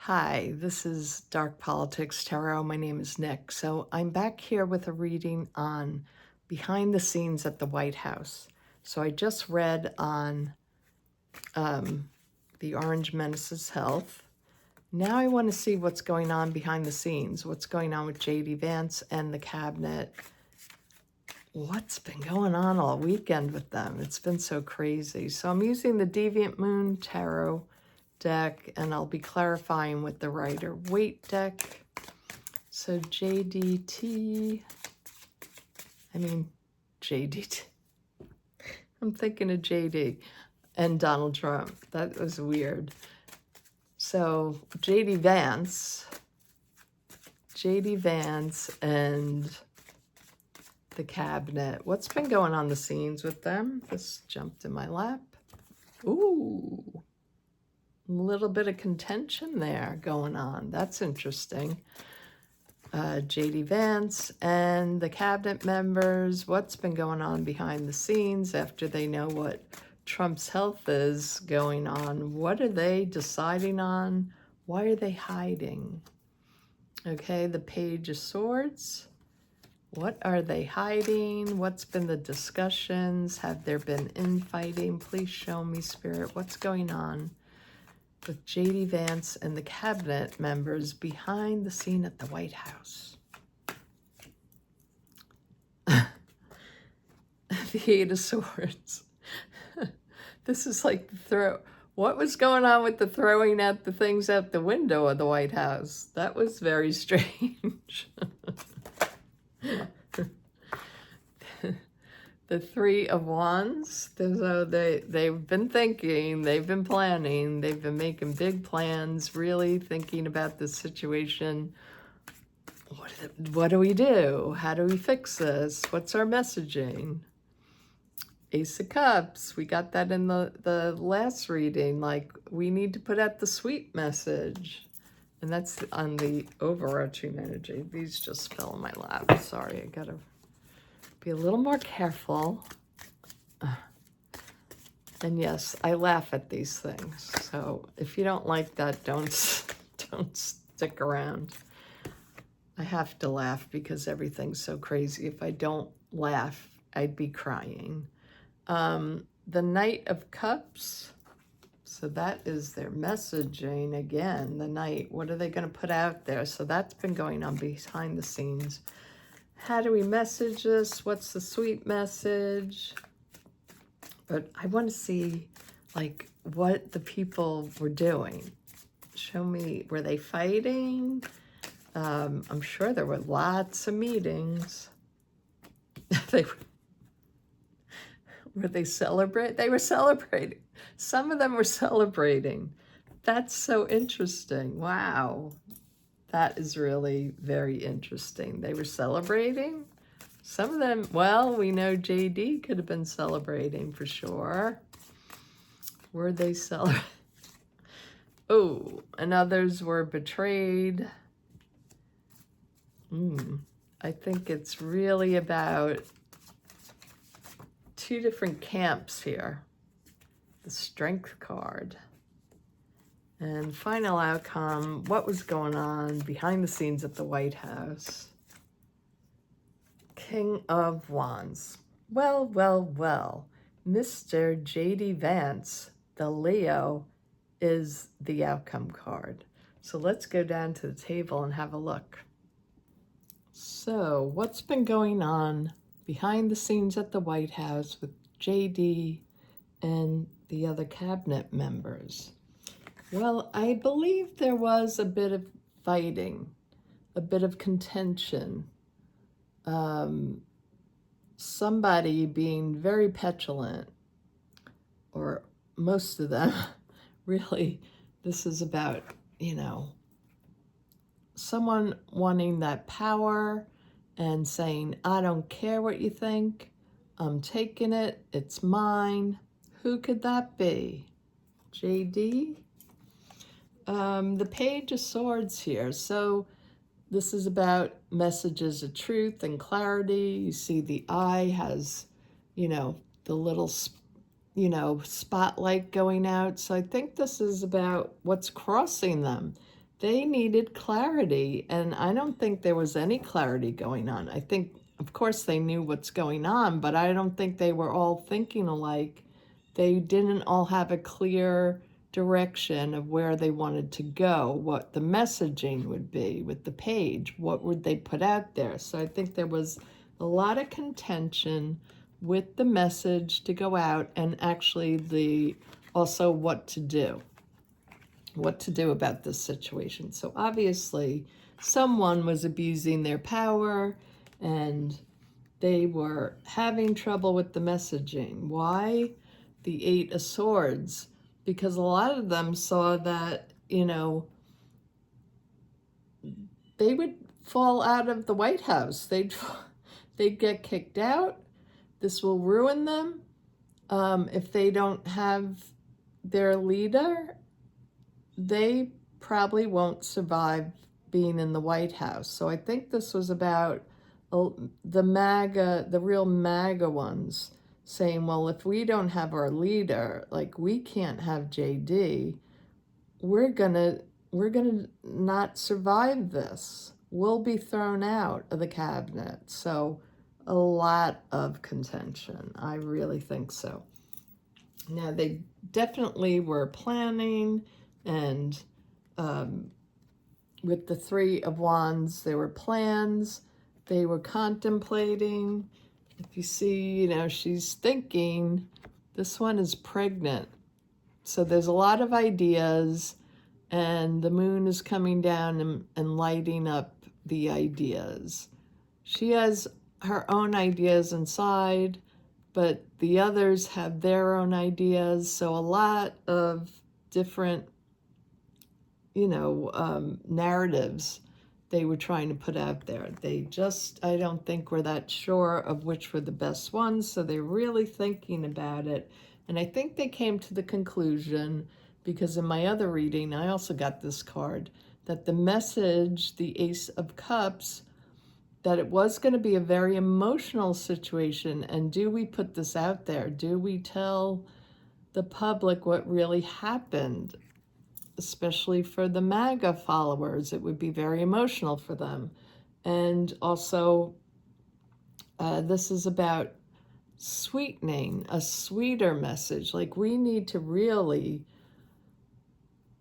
Hi, this is Dark Politics Tarot. My name is Nick. So I'm back here with a reading on behind the scenes at the White House. So I just read on the Orange Menace's health. Now I want to see what's going on behind the scenes, what's going on with J.D. Vance and the cabinet. What's been going on all weekend with them? It's been so crazy. So I'm using the Deviant Moon Tarot deck, and I'll be clarifying with the Rider Waite deck. So JDT, JDT. I'm thinking of JD and Donald Trump. That was weird. So JD Vance and the cabinet. What's been going on the scenes with them? This jumped in my lap. Ooh. A little bit of contention there going on. That's interesting. J.D. Vance and the cabinet members, what's been going on behind the scenes after they know what Trump's health is going on? What are they deciding on? Why are they hiding? Okay, the Page of Swords. What are they hiding? What's been the discussions? Have there been infighting? Please show me, Spirit, what's going on with J.D. Vance and the cabinet members behind the scene at the White House. The Eight of Swords. This is like the throw. What was going on with the throwing at the things out the window of the White House? That was very strange. The Three of Wands. So they've been thinking, they've been planning, they've been making big plans, really thinking about this situation. What do we do? How do we fix this? What's our messaging? Ace of Cups. We got that in the last reading. Like, we need to put out the sweet message. And that's on the overarching energy. These just fell in my lap. Sorry, I gotta be a little more careful. And yes, I laugh at these things. So if you don't like that, don't stick around. I have to laugh because everything's so crazy. If I don't laugh, I'd be crying. The Knight of Cups. So that is their messaging again. The Knight. What are they going to put out there? So that's been going on behind the scenes. How do we message this? What's the sweet message? But I want to see, like, what the people were doing. Show me, were they fighting? I'm sure there were lots of meetings. Were they celebrate? They were celebrating. Some of them were celebrating. That's so interesting. Wow. That is really very interesting. They were celebrating. Some of them, well, we know JD could have been celebrating for sure. Were they celebrating? Oh, and others were betrayed. I think it's really about two different camps here. The Strength card. And final outcome, what was going on behind the scenes at the White House? King of Wands. Well, Mr. J.D. Vance, the Leo, is the outcome card. So let's go down to the table and have a look. So what's been going on behind the scenes at the White House with J.D. and the other cabinet members? Well, I believe there was a bit of fighting, a bit of contention, somebody being very petulant, or most of them. Really, this is about, someone wanting that power and saying, I don't care what you think, I'm taking it, it's mine. Who could that be? JD? The Page of Swords here. So this is about messages of truth and clarity. You see the eye has, the little, spotlight going out. So I think this is about what's crossing them. they needed clarity, and I don't think there was any clarity going on. I think, of course, they knew what's going on, but I don't think they were all thinking alike. They didn't all have a clear direction of where they wanted to go, what the messaging would be with the page, what would they put out there. So I think there was a lot of contention with the message to go out, and actually also what to do about this situation. So obviously someone was abusing their power and they were having trouble with the messaging. Why? The Eight of Swords. Because a lot of them saw that, they would fall out of the White House. They'd get kicked out. This will ruin them. If they don't have their leader, they probably won't survive being in the White House. So I think this was about the real MAGA ones, saying, well, if we don't have our leader, like we can't have JD, we're gonna not survive this. We'll be thrown out of the cabinet. So a lot of contention. I really think so. Now, they definitely were planning, and with the Three of Wands, there were plans. They were contemplating. If you see, she's thinking. This one is pregnant. So there's a lot of ideas, and the moon is coming down and lighting up the ideas. She has her own ideas inside, but the others have their own ideas. So a lot of different, narratives they were trying to put out there. They just, I don't think, were that sure of which were the best ones. So they're really thinking about it. And I think they came to the conclusion, because in my other reading, I also got this card, that the message, the Ace of Cups, that it was going to be a very emotional situation. And do we put this out there? Do we tell the public what really happened? Especially for the MAGA followers, it would be very emotional for them. And also, this is about sweetening, a sweeter message. Like, we need to really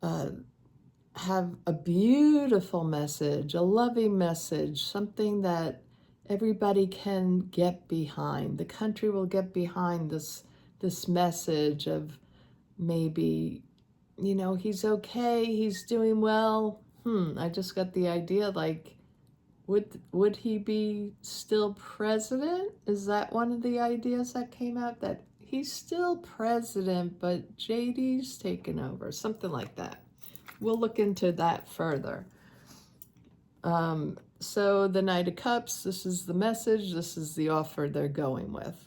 have a beautiful message, a loving message, something that everybody can get behind. The country will get behind this message of maybe, he's okay, he's doing well. I just got the idea, like, would he be still president? Is that one of the ideas that came out? That he's still president, but JD's taken over, something like that. We'll look into that further. So the Knight of Cups, this is the message, this is the offer they're going with.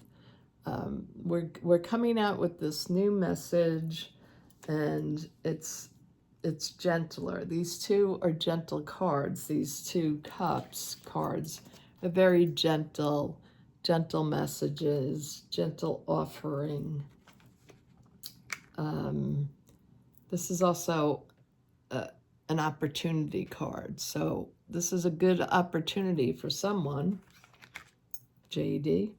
We're coming out with this new message, and it's gentler. These two are gentle cards. These two cups cards are very gentle messages, gentle offering. This is also an opportunity card. So this is a good opportunity for someone, JD.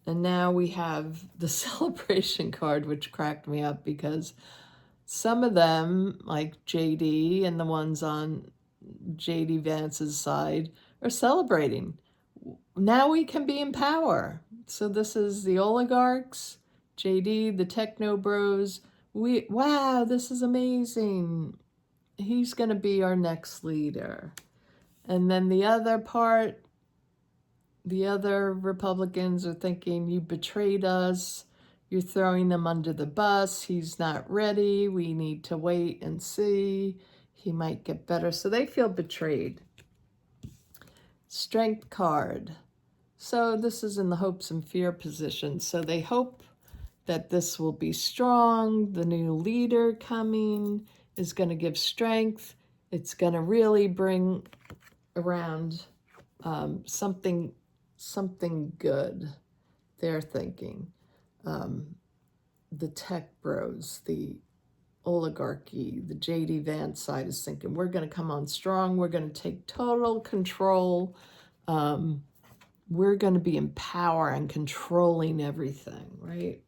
And now we have the celebration card, which cracked me up, because some of them, like JD and the ones on JD Vance's side, are celebrating. Now we can be in power. So this is the oligarchs, JD, the techno bros. Wow, this is amazing. He's going to be our next leader. And then the other part, the other Republicans are thinking, you betrayed us. You're throwing him under the bus. He's not ready. We need to wait and see. He might get better. So they feel betrayed. Strength card. So this is in the hopes and fear position. So they hope that this will be strong. The new leader coming is going to give strength. It's going to really bring around something good, they're thinking. The tech bros, the oligarchy. The J.D. Vance side is thinking, we're going to come on strong. We're going to take total control. We're going to be in power and controlling everything, right?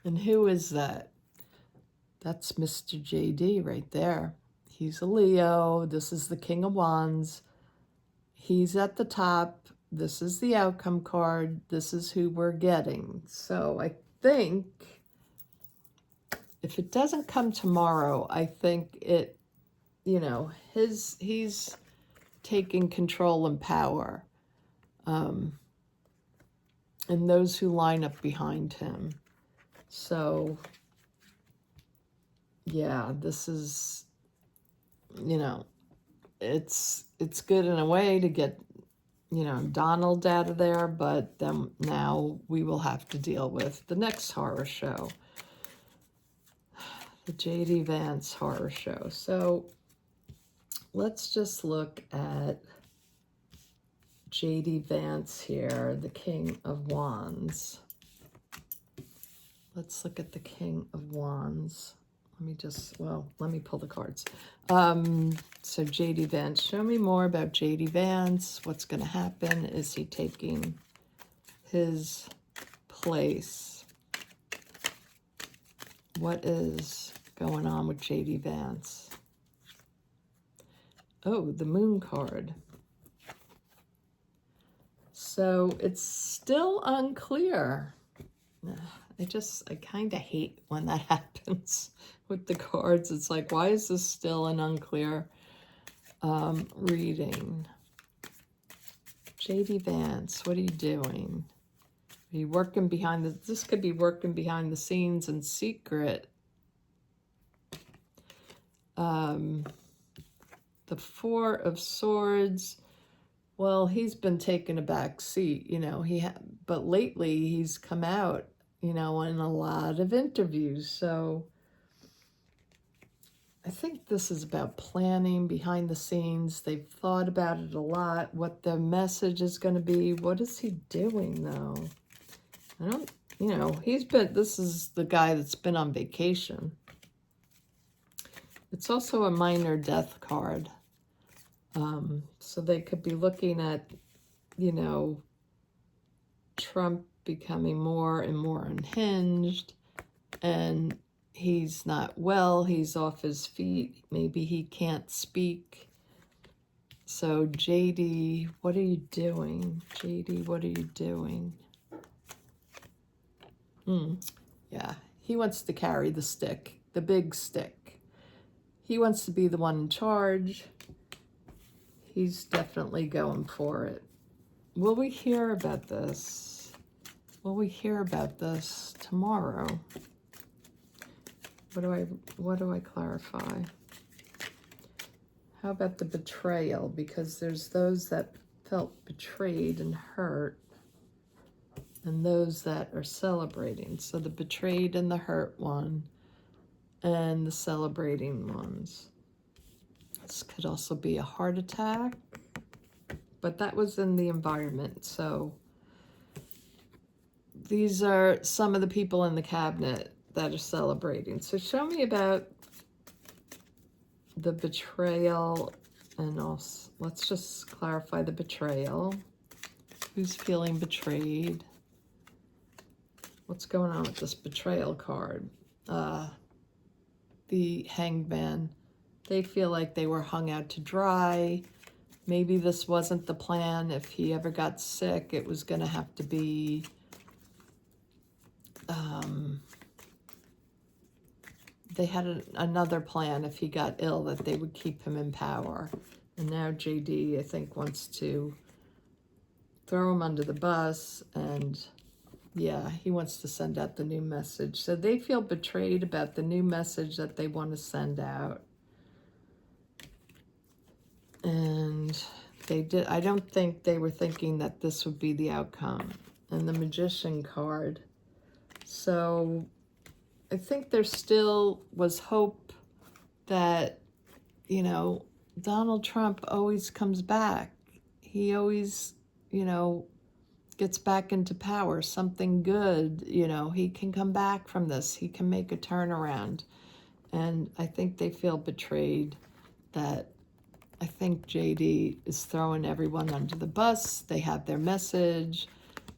And who is that? That's Mr. J.D. right there. He's a Leo. This is the King of Wands. He's at the top. This is the outcome card. This is who we're getting. So I think if it doesn't come tomorrow, I think it, you know, he's taking control and power. And those who line up behind him. So, yeah, this is, you know, it's good in a way to get, you know, Donald out of there, but then now we will have to deal with the next horror show, the J.D. Vance horror show. So let's just look at J.D. Vance here, the King of Wands. Let's look at the King of Wands. Let me pull the cards. So J.D. Vance, show me more about J.D. Vance. What's going to happen? Is he taking his place? What is going on with J.D. Vance? Oh, the Moon card. So it's still unclear. I kind of hate when that happens with the cards. It's like, why is this still an unclear reading? J.D. Vance, what are you doing? Are you working behind this could be working behind the scenes in secret. The Four of Swords. Well, he's been taking a back seat, you know, but lately he's come out, you know, in a lot of interviews. So I think this is about planning behind the scenes. They've thought about it a lot, what the message is going to be. What is he doing, though? I don't, you know, this is the guy that's been on vacation. It's also a minor death card. So they could be looking at, you know, Trump becoming more and more unhinged, and he's not well, he's off his feet, maybe he can't speak. So JD, what are you doing? JD, what are you doing? Yeah, he wants to carry the stick, the big stick. He wants to be the one in charge. He's definitely going for it. Will we hear about this? Will we hear about this tomorrow? What do I clarify? How about the betrayal? Because there's those that felt betrayed and hurt, and those that are celebrating. So the betrayed and the hurt one, and the celebrating ones. This could also be a heart attack, but that was in the environment. So these are some of the people in the cabinet that are celebrating. So show me about the betrayal, and also let's just clarify the betrayal. Who's feeling betrayed? What's going on with this betrayal card? The Hanged Man. They feel like they were hung out to dry. Maybe this wasn't the plan. If he ever got sick, it was going to have to be they had another plan if he got ill, that they would keep him in power. And now JD, I think, wants to throw him under the bus, and yeah, he wants to send out the new message. So they feel betrayed about the new message that they want to send out. And they did. I don't think they were thinking that this would be the outcome. And the Magician card. So I think there still was hope that, you know, Donald Trump always comes back. He always, you know, gets back into power. Something good, you know, he can come back from this. He can make a turnaround. And I think they feel betrayed, that I think JD is throwing everyone under the bus. They have their message,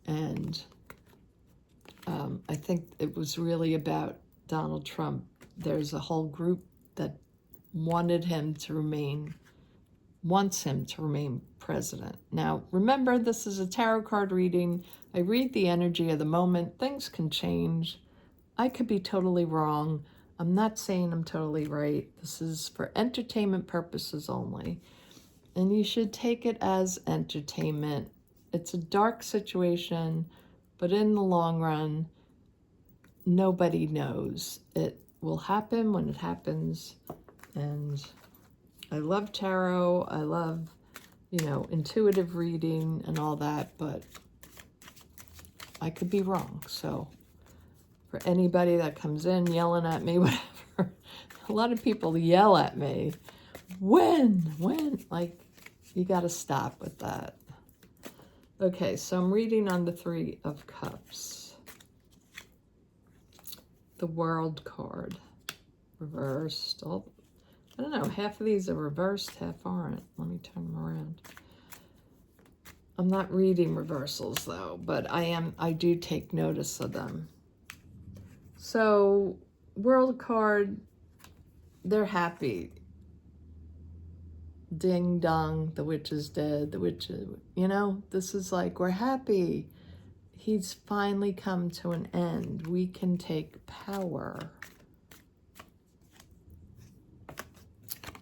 and I think it was really about Donald Trump. There's a whole group that wants him to remain president. Now, remember, this is a tarot card reading. I read the energy of the moment. Things can change. I could be totally wrong. I'm not saying I'm totally right. This is for entertainment purposes only. And you should take it as entertainment. It's a dark situation, but in the long run, nobody knows. It will happen when it happens. And I love tarot. I love, intuitive reading and all that, but I could be wrong. So for anybody that comes in yelling at me, whatever, a lot of people yell at me. When? Like, you got to stop with that. Okay, so I'm reading on the Three of Cups. The World card. Reversed. Oh, I don't know, half of these are reversed, half aren't. Let me turn them around. I'm not reading reversals though, but I do take notice of them. So, World card, they're happy. Ding dong, the witch is dead, the witch is, this is like, we're happy. He's finally come to an end. We can take power.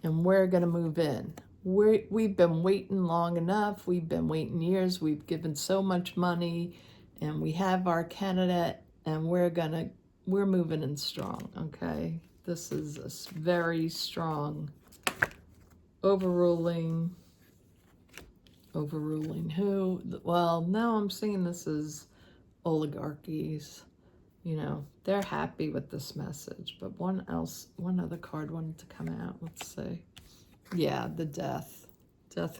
And we're going to move in. We've been waiting long enough. We've been waiting years. We've given so much money, and we have our candidate, and we're moving in strong, okay? This is a very strong overruling who? Well, now I'm seeing this as oligarchies. They're happy with this message. But one other card wanted to come out. Let's see. Yeah, the death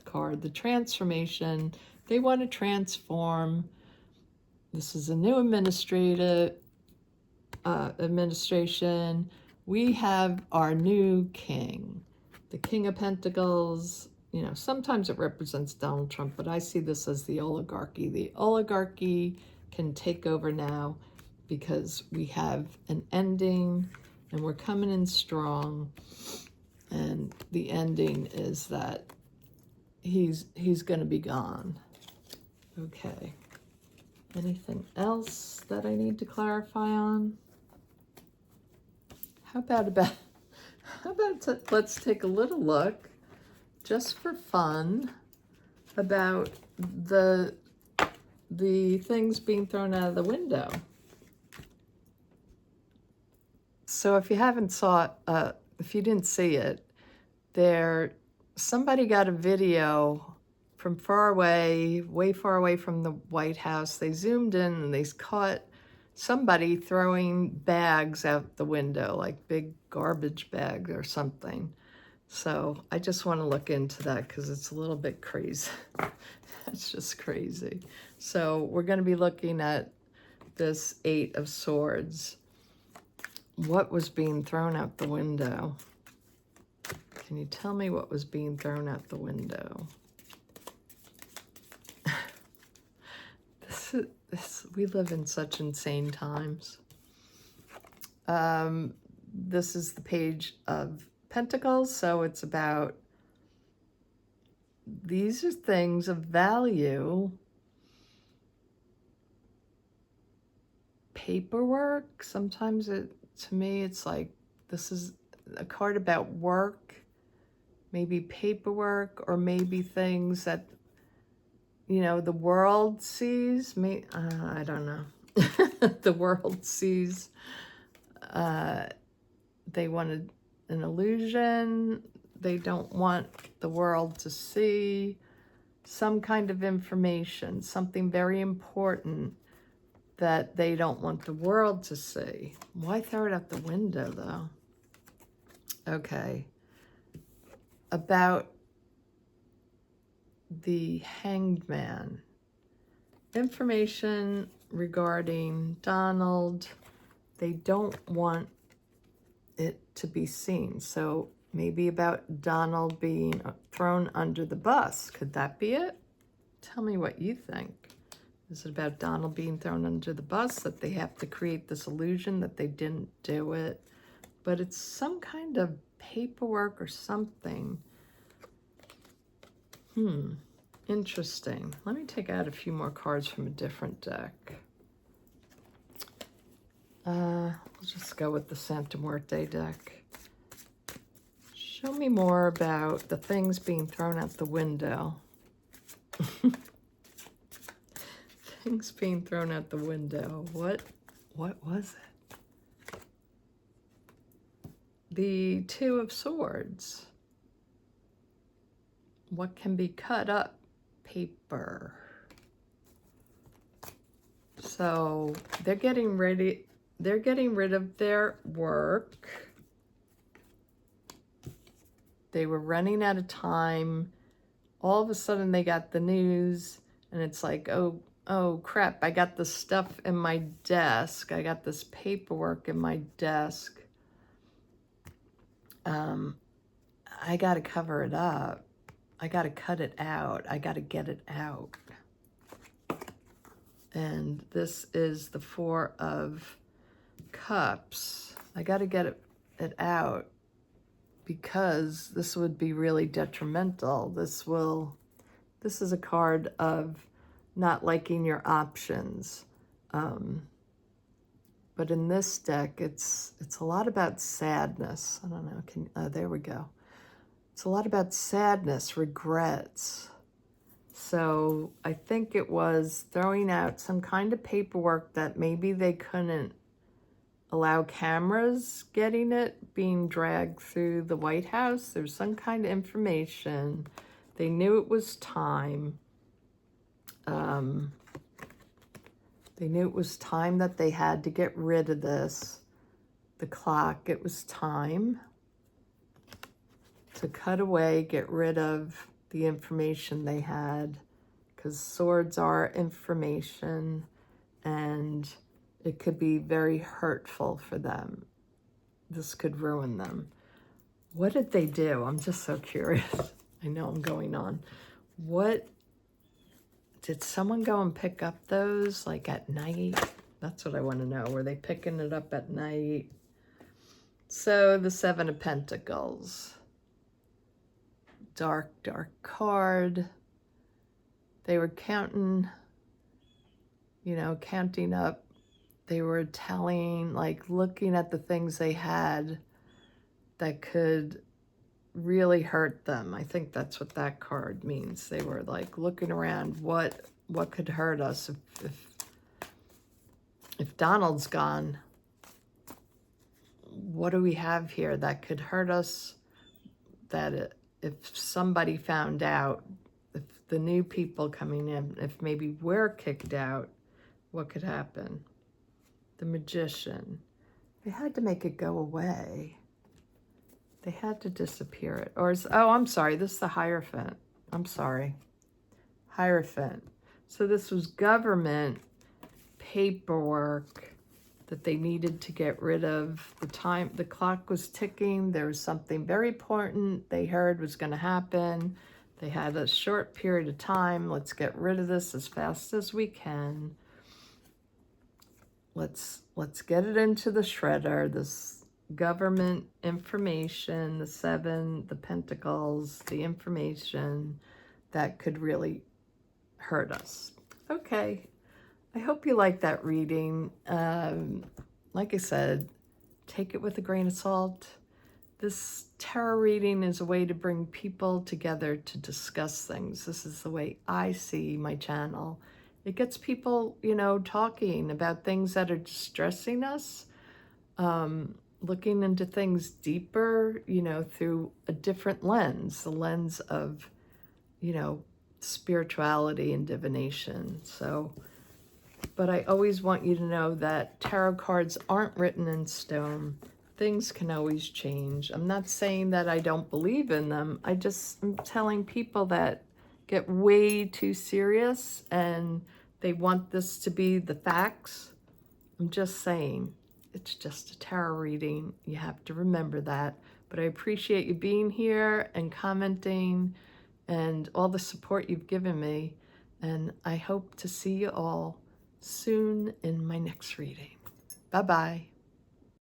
card, the transformation. They want to transform. This is a new administration. We have our new king, the King of Pentacles. Sometimes it represents Donald Trump, but I see this as the oligarchy. The oligarchy can take over now because we have an ending and we're coming in strong. And the ending is that he's going to be gone. Okay. Anything else that I need to clarify on? How about let's take a little look, just for fun, about the things being thrown out of the window. So if you if you didn't see it, somebody got a video from far away, way far away from the White House. They zoomed in and they caught somebody throwing bags out the window, like big garbage bags or something. So I just want to look into that because it's a little bit crazy. It's just crazy. So we're going to be looking at this Eight of Swords. What was being thrown out the window? Can you tell me what was being thrown out the window? We live in such insane times. This is the Page of Pentacles, so it's about, these are things of value. Paperwork, sometimes to me it's like, this is a card about work, maybe paperwork, or maybe things that the world sees. I don't know. The world sees. They wanted an illusion. They don't want the world to see some kind of information, something very important that they don't want the world to see. Why throw it out the window, though? Okay. About the Hanged Man. Information regarding Donald. They don't want it to be seen. So maybe about Donald being thrown under the bus. Could that be it? Tell me what you think. Is it about Donald being thrown under the bus, that they have to create this illusion that they didn't do it? But it's some kind of paperwork or something. Interesting. Let me take out a few more cards from a different deck. We'll just go with the Santa Muerte deck. Show me more about the things being thrown out the window. Things being thrown out the window. What was it? The Two of Swords. What can be cut up? Paper. So they're getting ready. They're getting rid of their work. They were running out of time. All of a sudden they got the news, and it's like, oh crap, I got this stuff in my desk. I got this paperwork in my desk. I got to cover it up. I got to cut it out. I got to get it out. And this is the Four of Cups. I got to get it out because this would be really detrimental. This is a card of not liking your options. But in this deck, it's a lot about sadness. I don't know, there we go. It's a lot about sadness, regrets. So I think it was throwing out some kind of paperwork that maybe they couldn't allow cameras getting it, being dragged through the White House. There's some kind of information. They knew it was time. They knew it was time that they had to get rid of this. The clock, it was time to cut away, get rid of the information they had, because swords are information and it could be very hurtful for them. This could ruin them. What did they do? I'm just so curious. I know I'm going on. What did someone go and pick up those like at night? That's what I want to know. Were they picking it up at night? So the Seven of Pentacles. Dark, dark card. They were counting, counting up. They were telling, like looking at the things they had that could really hurt them. I think that's what that card means. They were like looking around, what could hurt us if Donald's gone? What do we have here that could hurt us? That if somebody found out, if the new people coming in, if maybe we're kicked out, what could happen? The Magician. They had to make it go away. They had to disappear it. Or I'm sorry, this is the Hierophant. I'm sorry. Hierophant. So this was government paperwork that they needed to get rid of. The clock was ticking. There was something very important they heard was going to happen. They had a short period of time. Let's get rid of this as fast as we can. Let's get it into the shredder. This government information, the Pentacles, the information that could really hurt us. Okay. I hope you like that reading. Like I said, take it with a grain of salt. This tarot reading is a way to bring people together to discuss things. This is the way I see my channel. It gets people, talking about things that are distressing us, looking into things deeper, through a different lens, the lens of, spirituality and divination. So, but I always want you to know that tarot cards aren't written in stone. Things can always change. I'm not saying that I don't believe in them. I just am telling people that get way too serious and they want this to be the facts. I'm just saying, it's just a tarot reading. You have to remember that. But I appreciate you being here and commenting and all the support you've given me. And I hope to see you all soon in my next reading. Bye-bye.